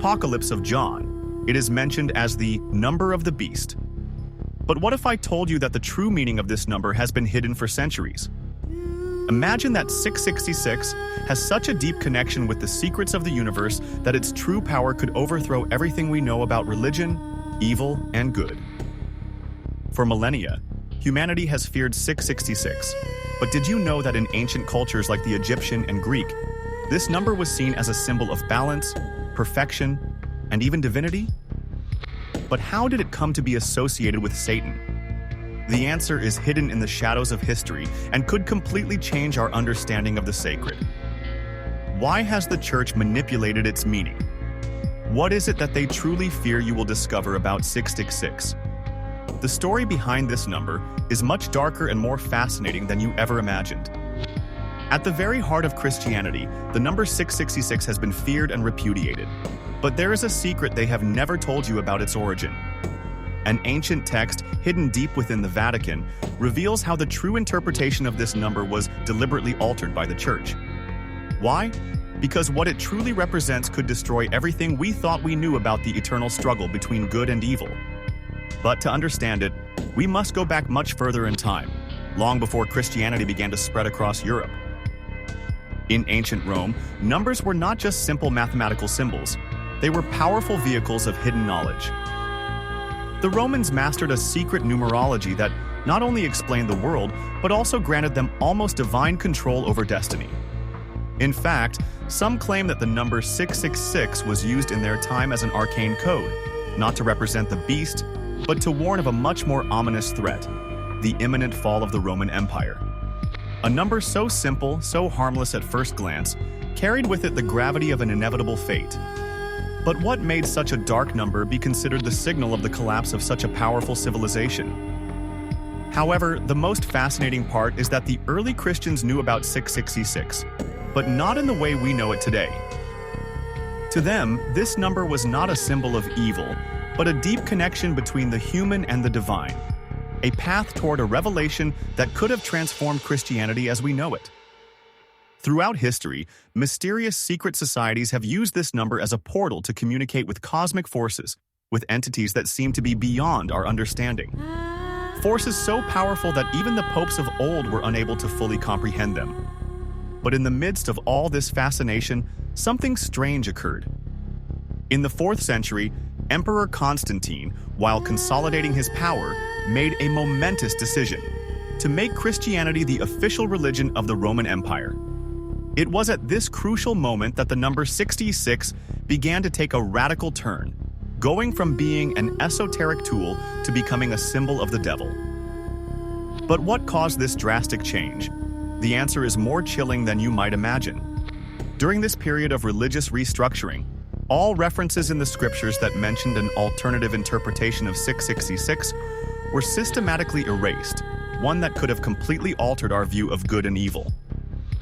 Apocalypse of John, it is mentioned as the number of the beast. But what if I told you that the true meaning of this number has been hidden for centuries? Imagine that 666 has such a deep connection with the secrets of the universe that its true power could overthrow everything we know about religion, evil, and good. For millennia, humanity has feared 666. But did you know that in ancient cultures like the Egyptian and Greek, this number was seen as a symbol of balance, perfection, and even divinity? But how did it come to be associated with Satan? The answer is hidden in the shadows of history and could completely change our understanding of the sacred. Why has the church manipulated its meaning? What is it that they truly fear you will discover about 666? The story behind this number is much darker and more fascinating than you ever imagined. At the very heart of Christianity, the number 666 has been feared and repudiated. But there is a secret they have never told you about its origin. An ancient text hidden deep within the Vatican reveals how the true interpretation of this number was deliberately altered by the Church. Why? Because what it truly represents could destroy everything we thought we knew about the eternal struggle between good and evil. But to understand it, we must go back much further in time, long before Christianity began to spread across Europe. In ancient Rome, numbers were not just simple mathematical symbols. They were powerful vehicles of hidden knowledge. The Romans mastered a secret numerology that not only explained the world, but also granted them almost divine control over destiny. In fact, some claim that the number 666 was used in their time as an arcane code, not to represent the beast, but to warn of a much more ominous threat, the imminent fall of the Roman Empire. A number so simple, so harmless at first glance, carried with it the gravity of an inevitable fate. But what made such a dark number be considered the signal of the collapse of such a powerful civilization? However, the most fascinating part is that the early Christians knew about 666, but not in the way we know it today. To them, this number was not a symbol of evil, but a deep connection between the human and the divine, a path toward a revelation that could have transformed Christianity as we know it. Throughout history, mysterious secret societies have used this number as a portal to communicate with cosmic forces, with entities that seem to be beyond our understanding. Forces so powerful that even the popes of old were unable to fully comprehend them. But in the midst of all this fascination, something strange occurred. In the 4th century, Emperor Constantine, while consolidating his power, made a momentous decision to make Christianity the official religion of the Roman Empire. It was at this crucial moment that the number 66 began to take a radical turn, going from being an esoteric tool to becoming a symbol of the devil. But what caused this drastic change? The answer is more chilling than you might imagine. During this period of religious restructuring, all references in the scriptures that mentioned an alternative interpretation of 666 were systematically erased, one that could have completely altered our view of good and evil.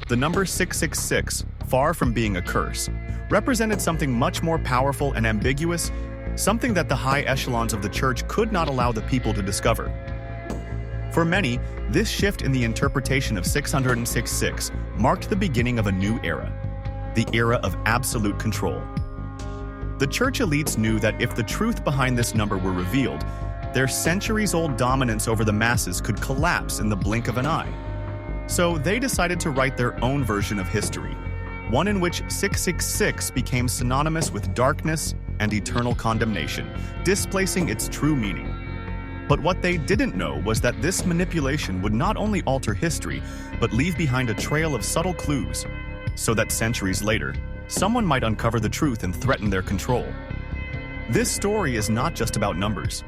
The number 666, far from being a curse, represented something much more powerful and ambiguous, something that the high echelons of the church could not allow the people to discover. For many, this shift in the interpretation of 666 marked the beginning of a new era, the era of absolute control. The church elites knew that if the truth behind this number were revealed, their centuries-old dominance over the masses could collapse in the blink of an eye. So they decided to write their own version of history, one in which 666 became synonymous with darkness and eternal condemnation, displacing its true meaning. But what they didn't know was that this manipulation would not only alter history, but leave behind a trail of subtle clues, so that centuries later, someone might uncover the truth and threaten their control. This story is not just about numbers.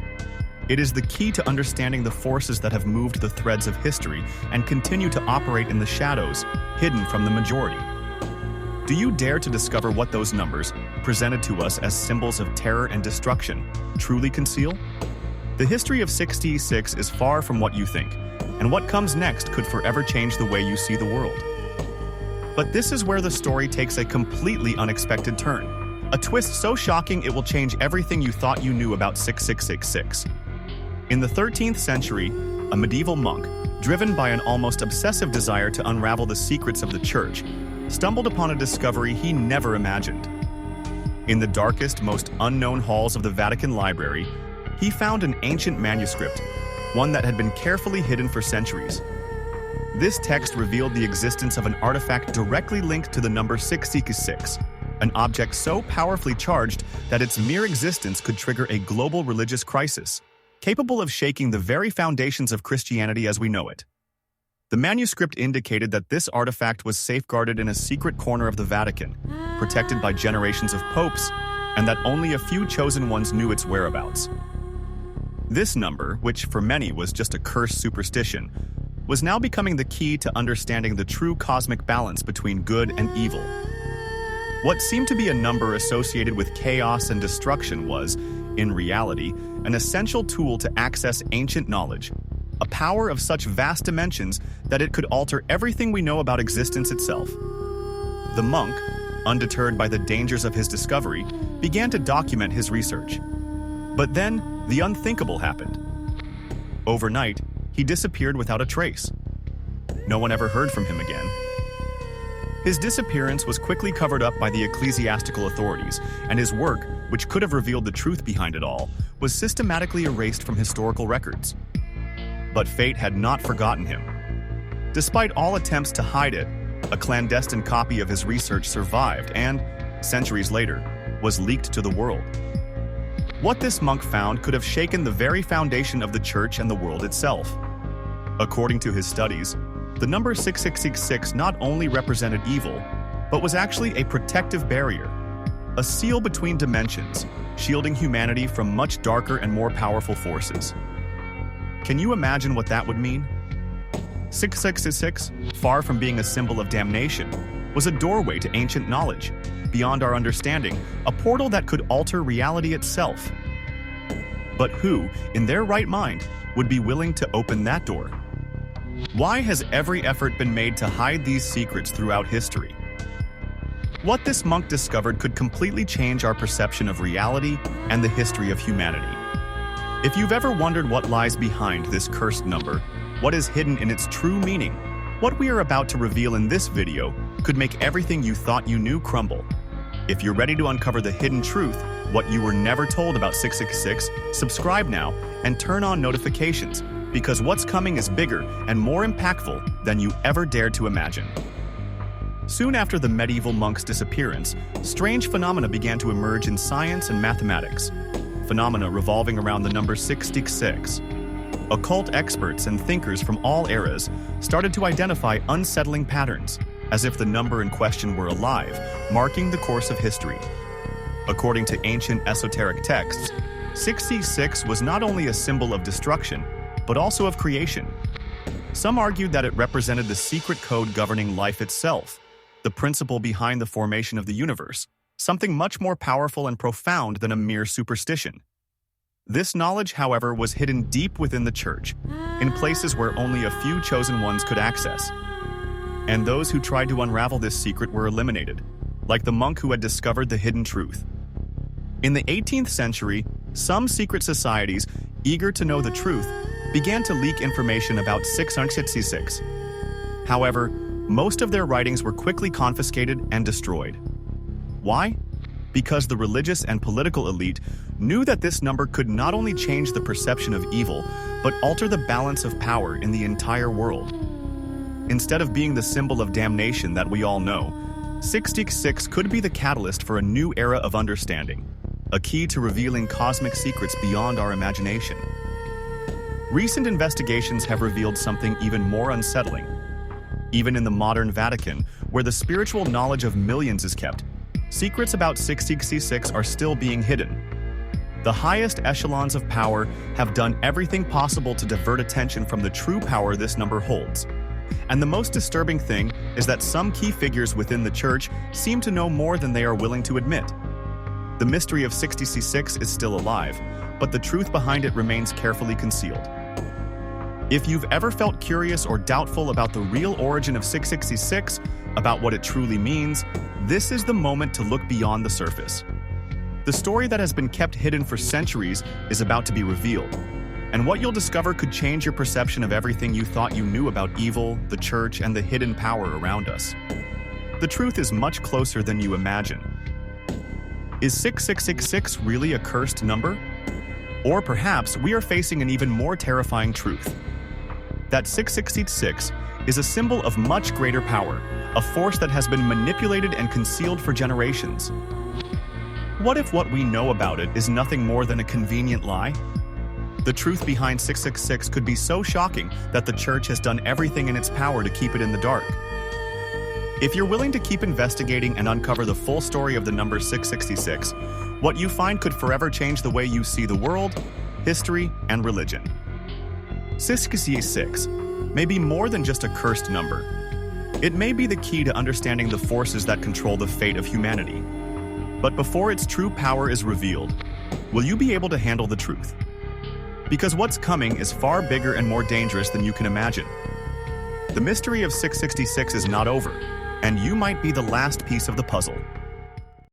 It is the key to understanding the forces that have moved the threads of history and continue to operate in the shadows, hidden from the majority. Do you dare to discover what those numbers, presented to us as symbols of terror and destruction, truly conceal? The history of 66 is far from what you think, and what comes next could forever change the way you see the world. But this is where the story takes a completely unexpected turn, a twist so shocking it will change everything you thought you knew about 6666. In the 13th century, a medieval monk, driven by an almost obsessive desire to unravel the secrets of the church, stumbled upon a discovery he never imagined. In the darkest, most unknown halls of the Vatican Library, he found an ancient manuscript, one that had been carefully hidden for centuries. This text revealed the existence of an artifact directly linked to the number 666, an object so powerfully charged that its mere existence could trigger a global religious crisis, capable of shaking the very foundations of Christianity as we know it. The manuscript indicated that this artifact was safeguarded in a secret corner of the Vatican, protected by generations of popes, and that only a few chosen ones knew its whereabouts. This number, which for many was just a cursed superstition, was now becoming the key to understanding the true cosmic balance between good and evil. What seemed to be a number associated with chaos and destruction was, in reality, an essential tool to access ancient knowledge, a power of such vast dimensions that it could alter everything we know about existence itself. The monk, undeterred by the dangers of his discovery, began to document his research. But then, the unthinkable happened. Overnight, he disappeared without a trace. No one ever heard from him again. His disappearance was quickly covered up by the ecclesiastical authorities, and his work, which could have revealed the truth behind it all, was systematically erased from historical records. But fate had not forgotten him. Despite all attempts to hide it, a clandestine copy of his research survived and, centuries later, was leaked to the world. What this monk found could have shaken the very foundation of the church and the world itself. According to his studies, the number 6666 not only represented evil, but was actually a protective barrier, a seal between dimensions, shielding humanity from much darker and more powerful forces. Can you imagine what that would mean? 666, far from being a symbol of damnation, was a doorway to ancient knowledge, beyond our understanding, a portal that could alter reality itself. But who, in their right mind, would be willing to open that door? Why has every effort been made to hide these secrets throughout history? What this monk discovered could completely change our perception of reality and the history of humanity. If you've ever wondered what lies behind this cursed number, what is hidden in its true meaning, what we are about to reveal in this video could make everything you thought you knew crumble. If you're ready to uncover the hidden truth, what you were never told about 666, subscribe now and turn on notifications, because what's coming is bigger and more impactful than you ever dared to imagine. Soon after the medieval monk's disappearance, strange phenomena began to emerge in science and mathematics. Phenomena revolving around the number 666. Occult experts and thinkers from all eras started to identify unsettling patterns, as if the number in question were alive, marking the course of history. According to ancient esoteric texts, 666 was not only a symbol of destruction, but also of creation. Some argued that it represented the secret code governing life itself, the principle behind the formation of the universe, something much more powerful and profound than a mere superstition. This knowledge, however, was hidden deep within the church, in places where only a few chosen ones could access. And those who tried to unravel this secret were eliminated, like the monk who had discovered the hidden truth. In the 18th century, some secret societies, eager to know the truth, began to leak information about 666. However, most of their writings were quickly confiscated and destroyed. Why? Because the religious and political elite knew that this number could not only change the perception of evil, but alter the balance of power in the entire world. Instead of being the symbol of damnation that we all know, 666 could be the catalyst for a new era of understanding, a key to revealing cosmic secrets beyond our imagination. Recent investigations have revealed something even more unsettling. Even in the modern Vatican, where the spiritual knowledge of millions is kept, secrets about 666 are still being hidden. The highest echelons of power have done everything possible to divert attention from the true power this number holds. And the most disturbing thing is that some key figures within the church seem to know more than they are willing to admit. The mystery of 666 is still alive, but the truth behind it remains carefully concealed. If you've ever felt curious or doubtful about the real origin of 666, about what it truly means, this is the moment to look beyond the surface. The story that has been kept hidden for centuries is about to be revealed, and what you'll discover could change your perception of everything you thought you knew about evil, the church, and the hidden power around us. The truth is much closer than you imagine. Is 6666 really a cursed number? Or perhaps we are facing an even more terrifying truth. That 666 is a symbol of much greater power, a force that has been manipulated and concealed for generations. What if what we know about it is nothing more than a convenient lie? The truth behind 666 could be so shocking that the church has done everything in its power to keep it in the dark. If you're willing to keep investigating and uncover the full story of the number 666, what you find could forever change the way you see the world, history, and religion. 666 may be more than just a cursed number. It may be the key to understanding the forces that control the fate of humanity. But before its true power is revealed, will you be able to handle the truth? Because what's coming is far bigger and more dangerous than you can imagine. The mystery of 666 is not over, and you might be the last piece of the puzzle.